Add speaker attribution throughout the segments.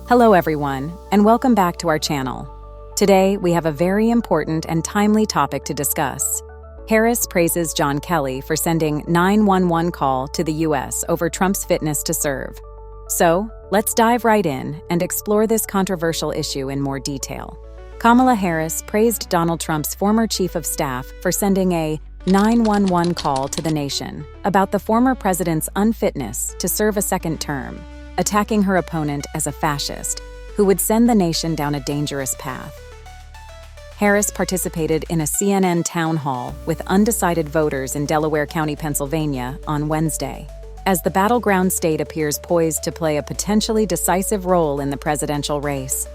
Speaker 1: Hello everyone, and welcome back to our channel. Today, we have a very important and timely topic to discuss. Harris praises John Kelly for sending 911 call to the U.S. over Trump's fitness to serve. So, let's dive right in and explore this controversial issue in more detail. Kamala Harris praised Donald Trump's former chief of staff for sending a 911 call to the nation about the former president's unfitness to serve a second term, attacking her opponent as a fascist who would send the nation down a dangerous path. Harris participated in a CNN town hall with undecided voters in Delaware County, Pennsylvania, on Wednesday, as the battleground state appears poised to play a potentially decisive role in the presidential race.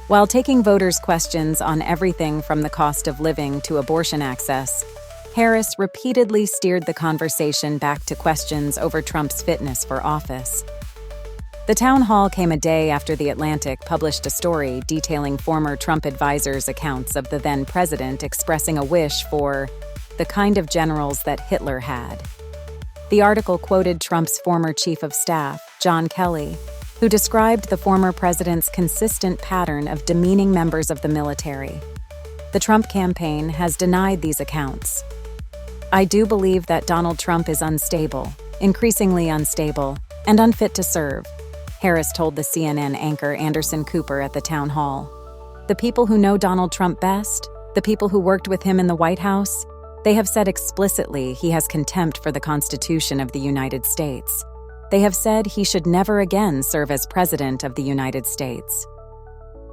Speaker 1: While taking voters' questions on everything from the cost of living to abortion access, Harris repeatedly steered the conversation back to questions over Trump's fitness for office. The town hall came a day after The Atlantic published a story detailing former Trump advisors' accounts of the then president expressing a wish for the kind of generals that Hitler had. The article quoted Trump's former chief of staff, John Kelly, who described the former president's consistent pattern of demeaning members of the military. The Trump campaign has denied these accounts. "I do believe that Donald Trump is unstable, increasingly unstable, and unfit to serve," Harris told the CNN anchor Anderson Cooper at the town hall. "The people who know Donald Trump best, the people who worked with him in the White House, they have said explicitly he has contempt for the Constitution of the United States. They have said he should never again serve as President of the United States."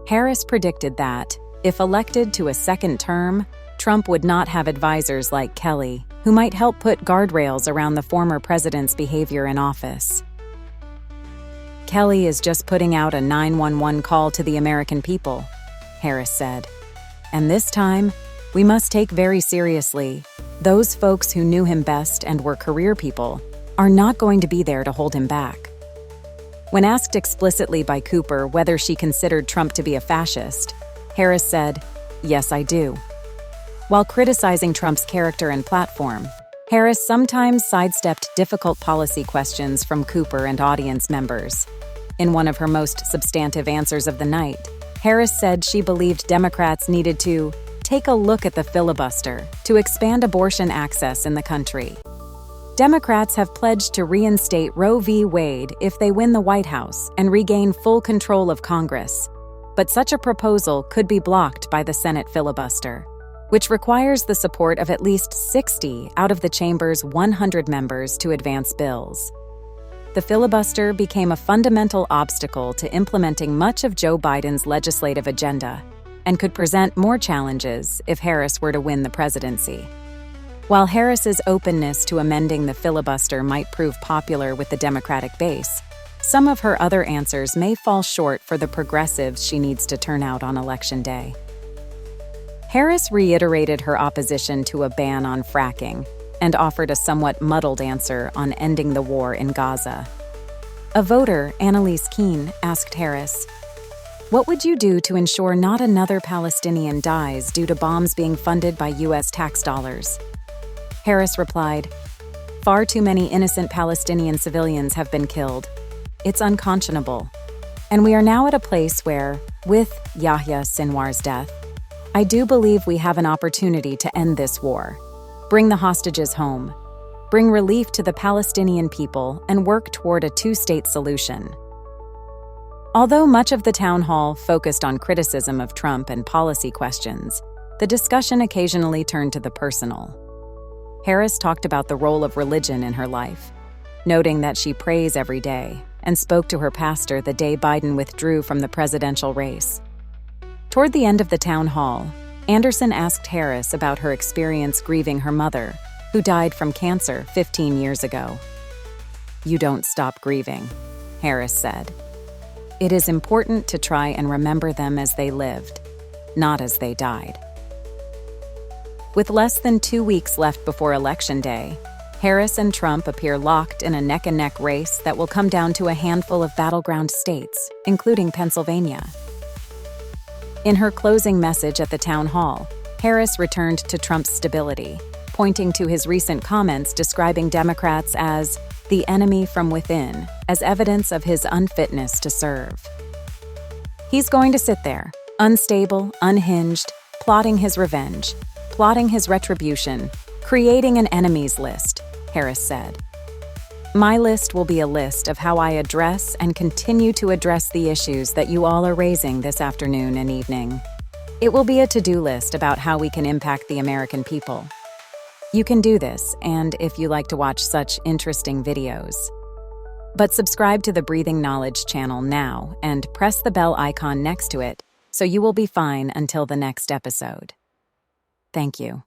Speaker 1: Harris predicted that, if elected to a second term, Trump would not have advisors like Kelly, who might help put guardrails around the former president's behavior in office. "Kelly is just putting out a 911 call to the American people," Harris said. "And this time, we must take very seriously, those folks who knew him best and were career people are not going to be there to hold him back." When asked explicitly by Cooper whether she considered Trump to be a fascist, Harris said, "Yes, I do." While criticizing Trump's character and platform, Harris sometimes sidestepped difficult policy questions from Cooper and audience members. In one of her most substantive answers of the night, Harris said she believed Democrats needed to take a look at the filibuster to expand abortion access in the country. Democrats have pledged to reinstate Roe v. Wade if they win the White House and regain full control of Congress. But such a proposal could be blocked by the Senate filibuster, which requires the support of at least 60 out of the chamber's 100 members to advance bills. The filibuster became a fundamental obstacle to implementing much of Joe Biden's legislative agenda and could present more challenges if Harris were to win the presidency. While Harris's openness to amending the filibuster might prove popular with the Democratic base, some of her other answers may fall short for the progressives she needs to turn out on Election Day. Harris reiterated her opposition to a ban on fracking and offered a somewhat muddled answer on ending the war in Gaza. A voter, Annalise Keene, asked Harris, "What would you do to ensure not another Palestinian dies due to bombs being funded by U.S. tax dollars?" Harris replied, "Far too many innocent Palestinian civilians have been killed. It's unconscionable. And we are now at a place where, with Yahya Sinwar's death, I do believe we have an opportunity to end this war. Bring the hostages home, bring relief to the Palestinian people, and work toward a two-state solution." Although much of the town hall focused on criticism of Trump and policy questions, the discussion occasionally turned to the personal. Harris talked about the role of religion in her life, noting that she prays every day and spoke to her pastor the day Biden withdrew from the presidential race. Toward the end of the town hall, Anderson asked Harris about her experience grieving her mother, who died from cancer 15 years ago. "You don't stop grieving," Harris said. "It is important to try and remember them as they lived, not as they died." With less than 2 weeks left before Election Day, Harris and Trump appear locked in a neck-and-neck race that will come down to a handful of battleground states, including Pennsylvania. In her closing message at the town hall, Harris returned to Trump's stability, pointing to his recent comments describing Democrats as the enemy from within, as evidence of his unfitness to serve. He's going to sit there, unstable, unhinged, plotting his revenge, plotting his retribution, creating an enemies list, Harris said. My list will be a list of how I address and continue to address the issues that you all are raising this afternoon and evening. It will be a to-do list about how we can impact the American people. You can do this, and if you like to watch such interesting videos. But subscribe to the Breathing Knowledge channel now and press the bell icon next to it so you will be fine until the next episode. Thank you.